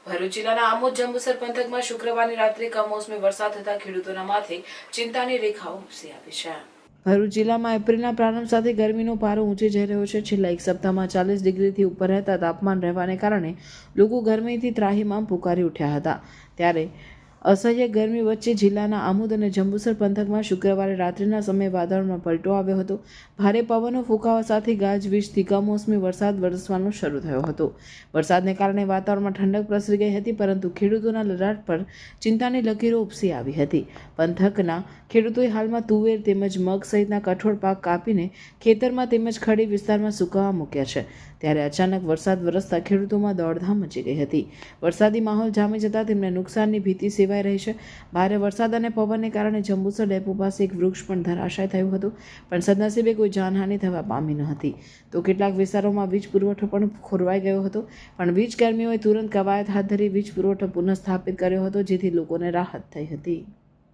ભરૂચ જિલ્લાના આમોદ જંબુસર પંથકમાં શુક્રવારની રાત્રે કમોસમી વરસાદ થતા ખેડૂતોના માથે ચિંતાની રેખાઓ ઉપસી આવી છે। ભરૂચ જિલ્લામાં એપ્રિલના પ્રારંભ સાથે ગરમીનો પારો ઊંચે જઈ રહ્યો છે। છેલ્લા એક સપ્તાહમાં 40 ડિગ્રીથી ઉપર રહેતા તાપમાન રહેવાને કારણે લોકો ગરમીથી ત્રાહિમામ પુકારી ઉઠ્યા હતા। ત્યારે અસહ્ય ગરમી વચ્ચે જિલ્લાના આમોદ અને જંબુસર પંથકમાં શુક્રવારે રાત્રિના સમયે વાતાવરણમાં પલટો આવ્યો હતો। ભારે પવનો ફૂંકાવા સાથે ગાજવીજથી કમોસમી વરસાદ વરસવાનો શરૂ થયો હતો। વરસાદને કારણે વાતાવરણમાં ઠંડક પ્રસરી ગઈ હતી, પરંતુ ખેડૂતોના લલાટ પર ચિંતાની લકીરો ઉપસી આવી હતી। પંથકના ખેડૂતોએ હાલમાં તુવેર તેમજ મગ સહિતના કઠોળ પાક કાપીને ખેતરમાં તેમજ ખડી વિસ્તારમાં સુકાવા મૂક્યા છે। ત્યારે અચાનક વરસાદ વરસતા ખેડૂતોમાં દોડધામ મચી ગઈ હતી। વરસાદી માહોલ જામી જતાં તેમને નુકસાનની ભીતિ સેવાઈ રહી છે। ભારે વરસાદ અને પવનને કારણે જંબુસર ડેપો પાસે એક વૃક્ષ પણ ધરાશાય થયું હતું, પણ સદનસીબે કોઈ જાનહાનિ થવા પામી ન હતી। તો કેટલાક વિસ્તારોમાં વીજ પુરવઠો પણ ખોરવાઈ ગયો હતો, પણ વીજ કર્મીઓએ તુરંત કવાયત હાથ ધરી વીજ પુરવઠો પુનઃસ્થાપિત કર્યો હતો, જેથી લોકોને રાહત થઈ હતી।